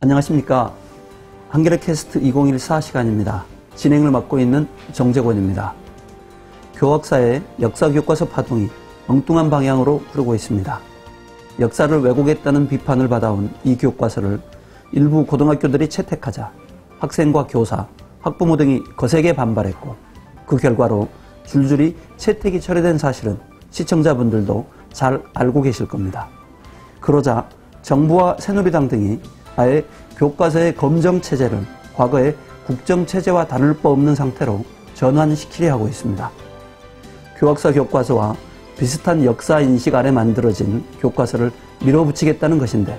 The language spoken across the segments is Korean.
안녕하십니까. 한겨레 캐스트 2014 시간입니다. 진행을 맡고 있는 정재권입니다. 교학사의 역사교과서 파동이 엉뚱한 방향으로 흐르고 있습니다. 역사를 왜곡했다는 비판을 받아온 이 교과서를 일부 고등학교들이 채택하자 학생과 교사, 학부모 등이 거세게 반발했고, 그 결과로 줄줄이 채택이 철회된 사실은 시청자분들도 잘 알고 계실 겁니다. 그러자 정부와 새누리당 등이 아예 교과서의 검정체제를 과거의 국정체제와 다를 바 없는 상태로 전환시키려 하고 있습니다. 교학사 교과서와 비슷한 역사 인식 아래 만들어진 교과서를 밀어붙이겠다는 것인데,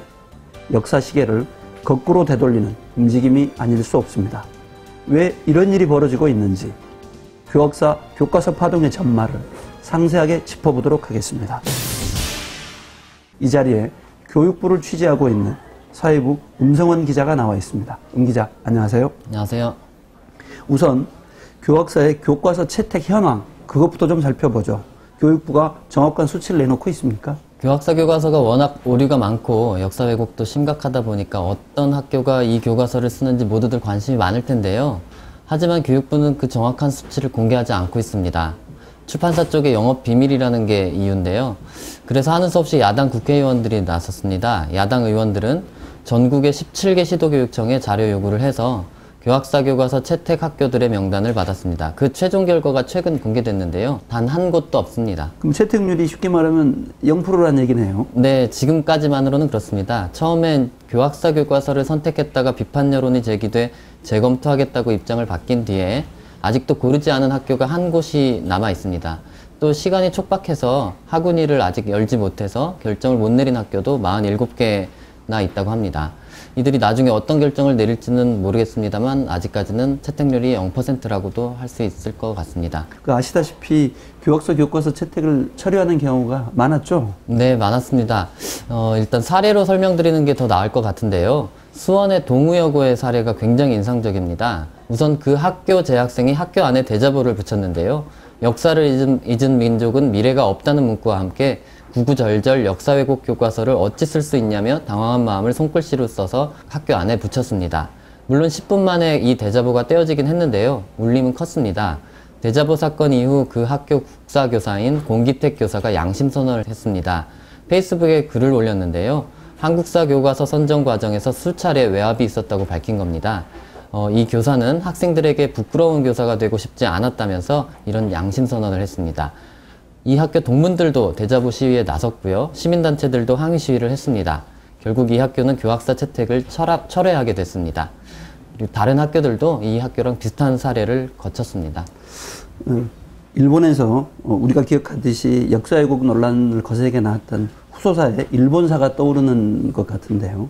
역사 시계를 거꾸로 되돌리는 움직임이 아닐 수 없습니다. 왜 이런 일이 벌어지고 있는지 교학사 교과서 파동의 전말을 상세하게 짚어보도록 하겠습니다. 이 자리에 교육부를 취재하고 있는 사회부 음성원 기자가 나와 있습니다. 기자, 안녕하세요. 안녕하세요. 우선 교학사의 교과서 채택 현황, 그것부터 좀 살펴보죠. 교육부가 정확한 수치를 내놓고 있습니까? 교학사 교과서가 워낙 오류가 많고 역사 왜곡도 심각하다 보니까 어떤 학교가 이 교과서를 쓰는지 모두들 관심이 많을 텐데요. 하지만 교육부는 그 정확한 수치를 공개하지 않고 있습니다. 출판사 쪽의 영업 비밀이라는 게 이유인데요. 그래서 하는 수 없이 야당 국회의원들이 나섰습니다. 야당 의원들은 전국의 17개 시도교육청에 자료 요구를 해서 교학사 교과서 채택 학교들의 명단을 받았습니다. 그 최종 결과가 최근 공개됐는데요. 단 한 곳도 없습니다. 그럼 채택률이 쉽게 말하면 0%라는 얘기네요. 네, 지금까지만으로는 그렇습니다. 처음엔 교학사 교과서를 선택했다가 비판 여론이 제기돼 재검토하겠다고 입장을 바뀐 뒤에 아직도 고르지 않은 학교가 한 곳이 남아 있습니다. 또 시간이 촉박해서 학운위를 아직 열지 못해서 결정을 못 내린 학교도 47개나 있다고 합니다. 이들이 나중에 어떤 결정을 내릴지는 모르겠습니다만 아직까지는 채택률이 0%라고도 할 수 있을 것 같습니다. 아시다시피 교학서 교과서 채택을 처리하는 경우가 많았죠? 네, 많았습니다. 일단 사례로 설명드리는 게 더 나을 것 같은데요. 수원의 동우여고의 사례가 굉장히 인상적입니다. 우선 그 학교 재학생이 학교 안에 대자보를 붙였는데요. 역사를 잊은 민족은 미래가 없다는 문구와 함께 구구절절 역사 왜곡 교과서를 어찌 쓸 수 있냐며 당황한 마음을 손글씨로 써서 학교 안에 붙였습니다. 물론 10분 만에 이 대자보가 떼어지긴 했는데요. 울림은 컸습니다. 대자보 사건 이후 그 학교 국사교사인 공기택 교사가 양심선언을 했습니다. 페이스북에 글을 올렸는데요. 한국사 교과서 선정 과정에서 수차례 외압이 있었다고 밝힌 겁니다. 이 교사는 학생들에게 부끄러운 교사가 되고 싶지 않았다면서 이런 양심선언을 했습니다. 이 학교 동문들도 대자보 시위에 나섰고요. 시민단체들도 항의 시위를 했습니다. 결국 이 학교는 교학사 채택을 철회하게 됐습니다. 그리고 다른 학교들도 이 학교랑 비슷한 사례를 거쳤습니다. 일본에서 우리가 기억하듯이 역사 왜곡 논란을 거세게 나왔던 후소사의 일본사가 떠오르는 것 같은데요.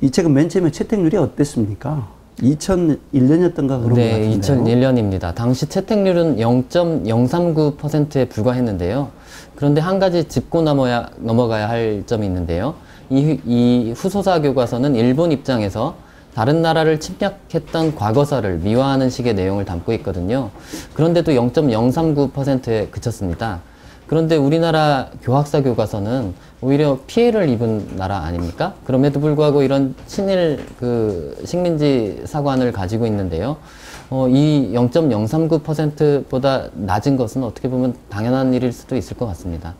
이 책은 맨 처음에 채택률이 어땠습니까? 2001년이었던가 그런 것 같은데요. 2001년입니다. 당시 채택률은 0.039%에 불과했는데요. 그런데 한 가지 짚고 넘어가야 할 점이 있는데요. 이 후소사 교과서는 일본 입장에서 다른 나라를 침략했던 과거사를 미화하는 식의 내용을 담고 있거든요. 그런데도 0.039%에 그쳤습니다. 그런데 우리나라 교학사 교과서는 오히려 피해를 입은 나라 아닙니까? 그럼에도 불구하고 이런 친일 식민지 사관을 가지고 있는데요. 이 0.039%보다 낮은 것은 어떻게 보면 당연한 일일 수도 있을 것 같습니다.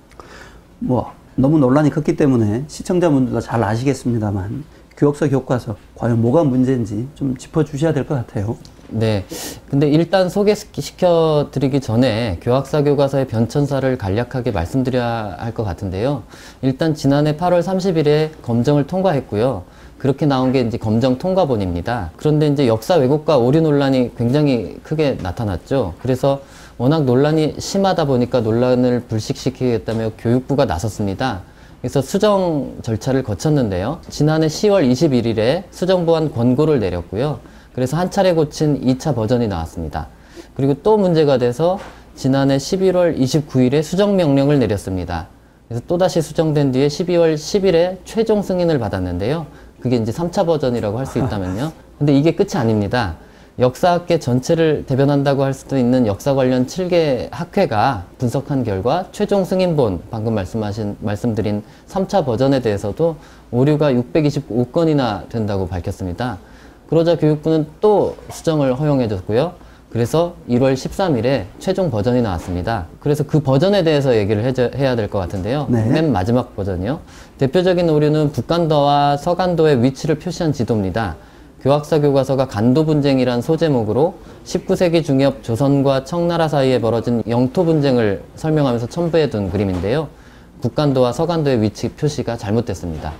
너무 논란이 컸기 때문에 시청자분들도 잘 아시겠습니다만 교학서 교과서 과연 뭐가 문제인지 좀 짚어주셔야 될 것 같아요. 네. 근데 일단 소개시켜 드리기 전에 교학사 교과서의 변천사를 간략하게 말씀드려야 할 것 같은데요. 일단 지난해 8월 30일에 검정을 통과했고요. 그렇게 나온 게 이제 검정 통과본입니다. 그런데 이제 역사 왜곡과 오류 논란이 굉장히 크게 나타났죠. 그래서 워낙 논란이 심하다 보니까 논란을 불식시키겠다며 교육부가 나섰습니다. 그래서 수정 절차를 거쳤는데요. 지난해 10월 21일에 수정보안 권고를 내렸고요. 그래서 한 차례 고친 2차 버전이 나왔습니다. 그리고 또 문제가 돼서 지난해 11월 29일에 수정명령을 내렸습니다. 그래서 또다시 수정된 뒤에 12월 10일에 최종 승인을 받았는데요. 그게 이제 3차 버전이라고 할 수 있다면요. 근데 이게 끝이 아닙니다. 역사학계 전체를 대변한다고 할 수도 있는 역사 관련 7개 학회가 분석한 결과 최종 승인본, 방금 말씀드린 3차 버전에 대해서도 오류가 625건이나 된다고 밝혔습니다. 그러자 교육부는 또 수정을 허용해줬고요. 그래서 1월 13일에 최종 버전이 나왔습니다. 그래서 그 버전에 대해서 얘기를 해야 될 것 같은데요. 네. 맨 마지막 버전이요. 대표적인 오류는 북간도와 서간도의 위치를 표시한 지도입니다. 교학사 교과서가 간도 분쟁이란 소제목으로 19세기 중엽 조선과 청나라 사이에 벌어진 영토 분쟁을 설명하면서 첨부해둔 그림인데요. 북간도와 서간도의 위치 표시가 잘못됐습니다.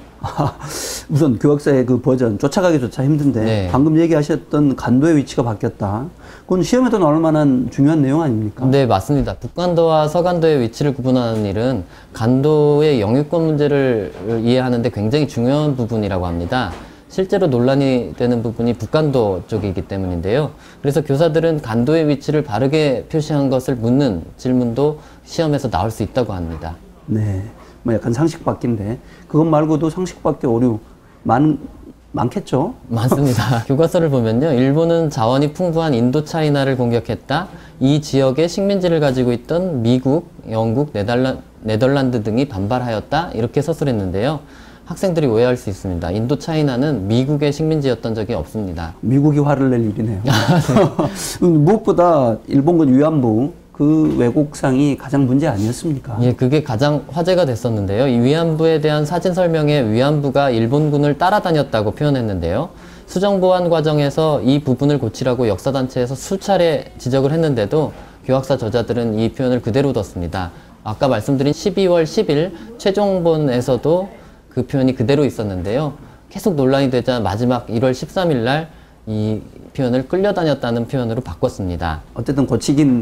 우선 교학사의 그 버전 쫓아가기조차 힘든데 네. 방금 얘기하셨던 간도의 위치가 바뀌었다. 그건 시험에도 나올 만한 중요한 내용 아닙니까? 네, 맞습니다. 북간도와 서간도의 위치를 구분하는 일은 간도의 영유권 문제를 이해하는데 굉장히 중요한 부분이라고 합니다. 실제로 논란이 되는 부분이 북간도 쪽이기 때문인데요. 그래서 교사들은 간도의 위치를 바르게 표시한 것을 묻는 질문도 시험에서 나올 수 있다고 합니다. 네, 뭐 약간 상식 밖인데 그것 말고도 상식 밖의 오류 많겠죠? 많습니다. 교과서를 보면요. 일본은 자원이 풍부한 인도 차이나를 공격했다. 이 지역에 식민지를 가지고 있던 미국, 영국, 네덜란드 등이 반발하였다. 이렇게 서술했는데요. 학생들이 오해할 수 있습니다. 인도 차이나는 미국의 식민지였던 적이 없습니다. 미국이 화를 낼 일이네요. 무엇보다 일본군 위안부 그 왜곡상이 가장 문제 아니었습니까? 예, 그게 가장 화제가 됐었는데요. 이 위안부에 대한 사진 설명에 위안부가 일본군을 따라다녔다고 표현했는데요. 수정 보완 과정에서 이 부분을 고치라고 역사단체에서 수차례 지적을 했는데도 교학사 저자들은 이 표현을 그대로 뒀습니다. 아까 말씀드린 12월 10일 최종본에서도 그 표현이 그대로 있었는데요. 계속 논란이 되자 마지막 1월 13일 날 이 표현을 끌려다녔다는 표현으로 바꿨습니다. 어쨌든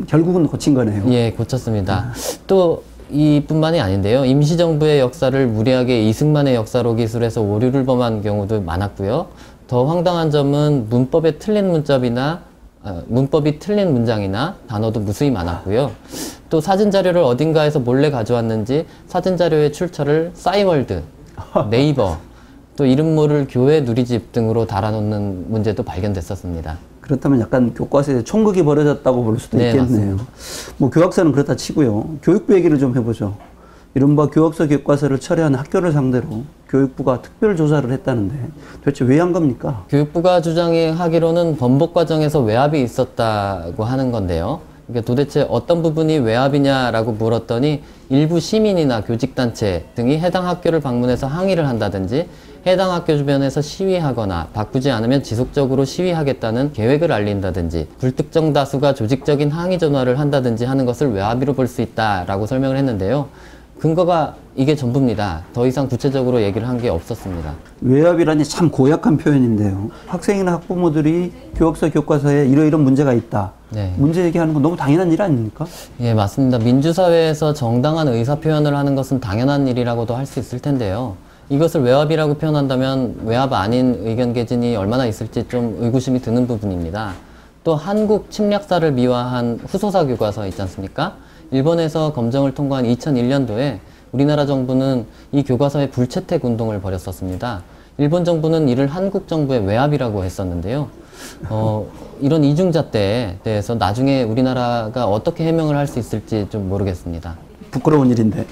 결국은 고친 거네요. 예, 고쳤습니다. 또 이뿐만이 아닌데요. 임시정부의 역사를 무리하게 이승만의 역사로 기술해서 오류를 범한 경우도 많았고요. 더 황당한 점은 문법이 틀린 문장이나 단어도 무수히 많았고요. 또 사진 자료를 어딘가에서 몰래 가져왔는지 사진 자료의 출처를 싸이월드, 네이버, 또 이름 모를 교회 누리집 등으로 달아놓는 문제도 발견됐었습니다. 그렇다면 약간 교과서에 총극이 벌어졌다고 볼 수도 네, 있겠네요. 맞습니다. 뭐 교학사는 그렇다 치고요. 교육부 얘기를 좀 해보죠. 이른바 교학서 교과서를 철회한 학교를 상대로 교육부가 특별 조사를 했다는데 도대체 왜 한 겁니까? 교육부가 주장하기로는 번복 과정에서 외압이 있었다고 하는 건데요. 그러니까 도대체 어떤 부분이 외압이냐라고 물었더니 일부 시민이나 교직단체 등이 해당 학교를 방문해서 항의를 한다든지 해당 학교 주변에서 시위하거나 바꾸지 않으면 지속적으로 시위하겠다는 계획을 알린다든지 불특정 다수가 조직적인 항의 전화를 한다든지 하는 것을 외압이로 볼 수 있다라고 설명을 했는데요. 근거가 이게 전부입니다. 더 이상 구체적으로 얘기를 한 게 없었습니다. 외압이라니 참 고약한 표현인데요. 학생이나 학부모들이 교학서 교과서에 이러이런 문제가 있다. 네. 문제 얘기하는 건 너무 당연한 일 아닙니까? 예, 맞습니다. 민주사회에서 정당한 의사 표현을 하는 것은 당연한 일이라고도 할 수 있을 텐데요. 이것을 외압이라고 표현한다면 외압 아닌 의견 개진이 얼마나 있을지 좀 의구심이 드는 부분입니다. 또 한국 침략사를 미화한 후소사 교과서 있지 않습니까? 일본에서 검정을 통과한 2001년도에 우리나라 정부는 이 교과서의 불채택 운동을 벌였었습니다. 일본 정부는 이를 한국 정부의 외압이라고 했었는데요. 이런 이중잣대에 대해서 나중에 우리나라가 어떻게 해명을 할 수 있을지 좀 모르겠습니다. 부끄러운 일인데.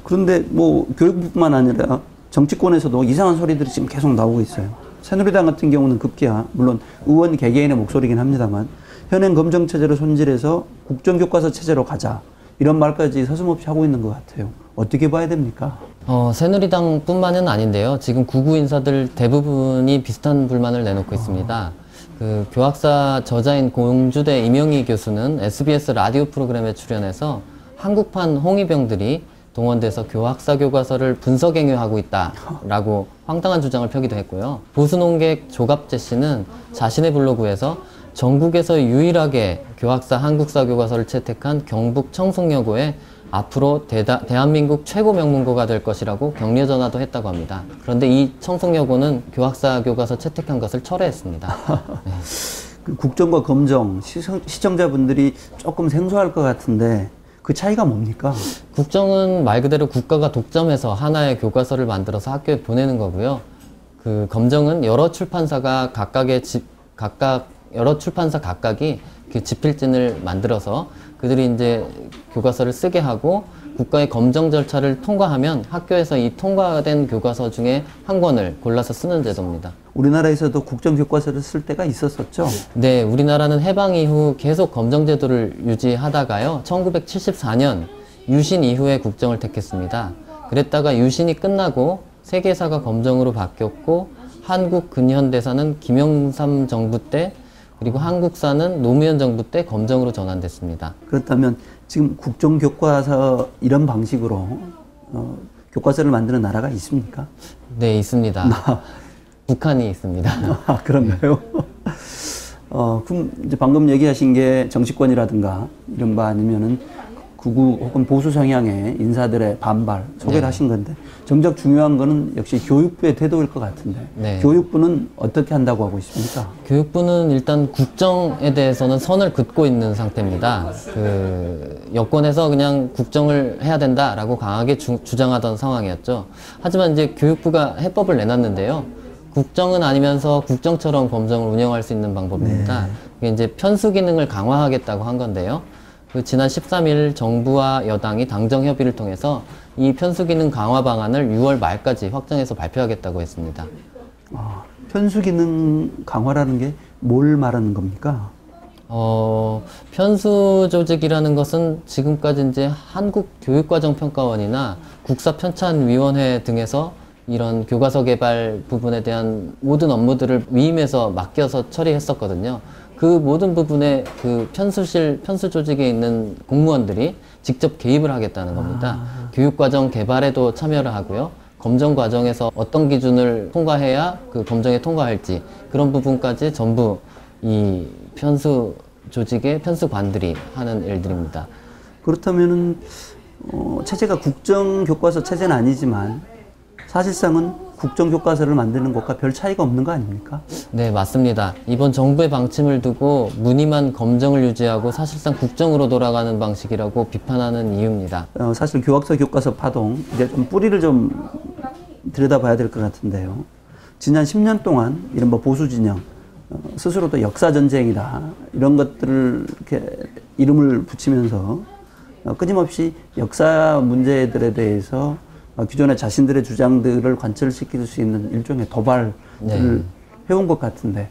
그런데 뭐 교육부뿐만 아니라 정치권에서도 이상한 소리들이 지금 계속 나오고 있어요. 새누리당 같은 경우는 급기야, 물론 의원 개개인의 목소리긴 합니다만 현행 검정체제를 손질해서 국정교과서 체제로 가자, 이런 말까지 서슴없이 하고 있는 것 같아요. 어떻게 봐야 됩니까? 새누리당 뿐만은 아닌데요. 지금 구구 인사들 대부분이 비슷한 불만을 내놓고 있습니다. 그 교학사 저자인 공주대 임영희 교수는 SBS 라디오 프로그램에 출연해서 한국판 홍위병들이 동원돼서 교학사 교과서를 분석행위하고 있다라고 황당한 주장을 펴기도 했고요. 보수논객 조갑재 씨는 자신의 블로그에서 전국에서 유일하게 교학사 한국사 교과서를 채택한 경북 청송여고에 앞으로 대한민국 최고 명문고가 될 것이라고 격려 전화도 했다고 합니다. 그런데 이 청송여고는 교학사 교과서 채택한 것을 철회했습니다. 네. 그 국정과 검정, 시청자분들이 조금 생소할 것 같은데 그 차이가 뭡니까? 국정은 말 그대로 국가가 독점해서 하나의 교과서를 만들어서 학교에 보내는 거고요. 그 검정은 여러 출판사가 각각의 여러 출판사 각각이 그 집필진을 만들어서 그들이 이제 교과서를 쓰게 하고 국가의 검정 절차를 통과하면 학교에서 이 통과된 교과서 중에 한 권을 골라서 쓰는 제도입니다. 우리나라에서도 국정교과서를 쓸 때가 있었었죠? 네, 우리나라는 해방 이후 계속 검정 제도를 유지하다가요. 1974년 유신 이후에 국정을 택했습니다. 그랬다가 유신이 끝나고 세계사가 검정으로 바뀌었고 한국 근현대사는 김영삼 정부 때 그리고 한국사는 노무현 정부 때 검정으로 전환됐습니다. 그렇다면 지금 국정교과서 이런 방식으로 교과서를 만드는 나라가 있습니까? 네, 있습니다. 북한이 있습니다. 아, 그런가요? 그럼 이제 방금 얘기하신 게 정치권이라든가 이른바 아니면은 극우 혹은 보수 성향의 인사들의 반발 소개를 네. 하신 건데 정작 중요한 거는 역시 교육부의 태도일 것 같은데 네. 교육부는 어떻게 한다고 하고 있습니까? 교육부는 일단 국정에 대해서는 선을 긋고 있는 상태입니다. 여권에서 그냥 국정을 해야 된다라고 강하게 주장하던 상황이었죠. 하지만 이제 교육부가 해법을 내놨는데요. 국정은 아니면서 국정처럼 검정을 운영할 수 있는 방법입니다. 네. 이게 이제 편수 기능을 강화하겠다고 한 건데요. 지난 13일 정부와 여당이 당정 협의를 통해서 이 편수 기능 강화 방안을 6월 말까지 확정해서 발표하겠다고 했습니다. 편수 기능 강화라는 게 뭘 말하는 겁니까? 편수 조직이라는 것은 지금까지 이제 한국교육과정평가원이나 국사편찬위원회 등에서 이런 교과서 개발 부분에 대한 모든 업무들을 위임해서 맡겨서 처리했었거든요. 그 모든 부분에 그 편수 조직에 있는 공무원들이 직접 개입을 하겠다는 겁니다. 교육과정 개발에도 참여를 하고요. 검정 과정에서 어떤 기준을 통과해야 그 검정에 통과할지 그런 부분까지 전부 이 편수 조직의 편수관들이 하는 일들입니다. 그렇다면은 체제가 국정교과서 체제는 아니지만 사실상은 국정교과서를 만드는 것과 별 차이가 없는 거 아닙니까? 네, 맞습니다. 이번 정부의 방침을 두고 무늬만 검정을 유지하고 사실상 국정으로 돌아가는 방식이라고 비판하는 이유입니다. 사실 교학서 교과서 파동, 이제 좀 뿌리를 좀 들여다봐야 될 것 같은데요. 지난 10년 동안 이른바 보수 진영, 스스로도 역사전쟁이다, 이런 것들을 이렇게 이름을 붙이면서 끊임없이 역사 문제들에 대해서 기존의 자신들의 주장들을 관철시킬 수 있는 일종의 도발을 해온 것 같은데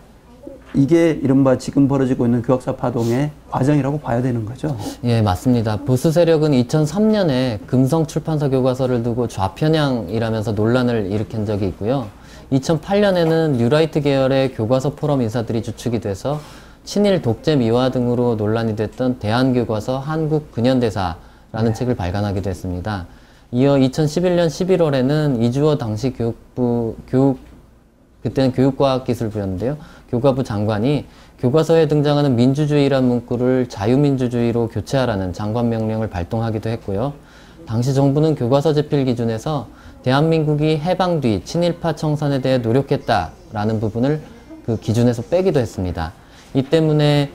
이게 이른바 지금 벌어지고 있는 교학사 파동의 과정이라고 봐야 되는 거죠? 예, 맞습니다. 보수 세력은 2003년에 금성 출판사 교과서를 두고 좌편향이라면서 논란을 일으킨 적이 있고요. 2008년에는 뉴라이트 계열의 교과서 포럼 인사들이 주축이 돼서 친일 독재 미화 등으로 논란이 됐던 대한교과서 한국 근현대사라는 책을 발간하기도 했습니다. 이어 2011년 11월에는 이주호 당시 그때는 교육과학기술부였는데요. 교과부 장관이 교과서에 등장하는 민주주의란 문구를 자유민주주의로 교체하라는 장관명령을 발동하기도 했고요. 당시 정부는 교과서 제필 기준에서 대한민국이 해방 뒤 친일파 청산에 대해 노력했다라는 부분을 그 기준에서 빼기도 했습니다. 이 때문에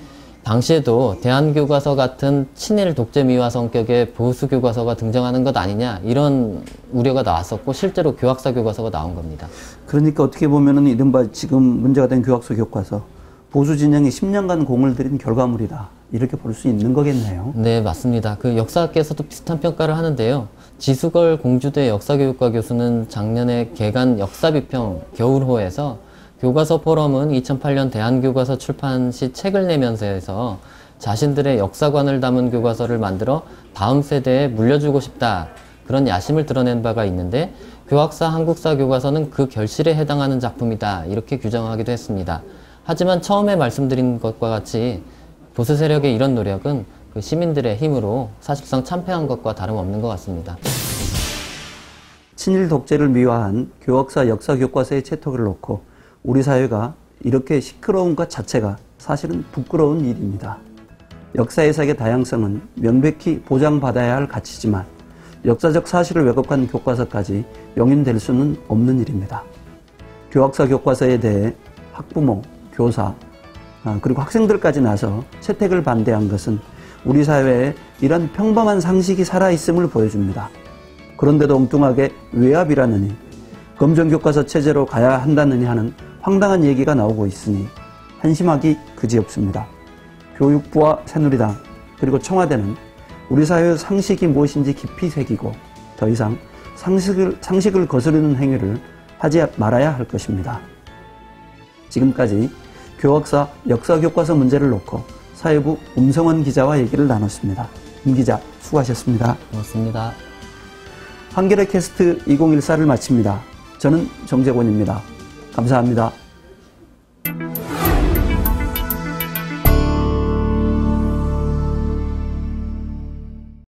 당시에도 대한교과서 같은 친일 독재 미화 성격의 보수 교과서가 등장하는 것 아니냐 이런 우려가 나왔었고 실제로 교학사 교과서가 나온 겁니다. 그러니까 어떻게 보면은 이른바 지금 문제가 된 교학서 교과서 보수 진영이 10년간 공을 들인 결과물이다 이렇게 볼 수 있는 거겠네요. 네, 맞습니다. 그 역사학계에서도 비슷한 평가를 하는데요. 지수걸 공주대 역사교육과 교수는 작년에 개간 역사비평 겨울호에서 교과서 포럼은 2008년 대한교과서 출판 시 책을 내면서 자신들의 역사관을 담은 교과서를 만들어 다음 세대에 물려주고 싶다 그런 야심을 드러낸 바가 있는데 교학사 한국사 교과서는 그 결실에 해당하는 작품이다 이렇게 규정하기도 했습니다. 하지만 처음에 말씀드린 것과 같이 보수 세력의 이런 노력은 그 시민들의 힘으로 사실상 참패한 것과 다름없는 것 같습니다. 친일 독재를 미화한 교학사 역사 교과서의 채택을 놓고 우리 사회가 이렇게 시끄러운 것 자체가 사실은 부끄러운 일입니다. 역사 해석의 다양성은 명백히 보장받아야 할 가치지만 역사적 사실을 왜곡한 교과서까지 용인될 수는 없는 일입니다. 교학사 교과서에 대해 학부모, 교사, 그리고 학생들까지 나서 채택을 반대한 것은 우리 사회에 이런 평범한 상식이 살아있음을 보여줍니다. 그런데도 엉뚱하게 외압이라느니 검정교과서 체제로 가야 한다느니 하는 황당한 얘기가 나오고 있으니 한심하기 그지없습니다. 교육부와 새누리당 그리고 청와대는 우리 사회의 상식이 무엇인지 깊이 새기고 더 이상 상식을 거스르는 행위를 하지 말아야 할 것입니다. 지금까지 교학사 역사교과서 문제를 놓고 사회부 음성원 기자와 얘기를 나눴습니다. 임 기자 수고하셨습니다. 고맙습니다. 한겨레 캐스트 2014를 마칩니다. 저는 정재권입니다. 감사합니다.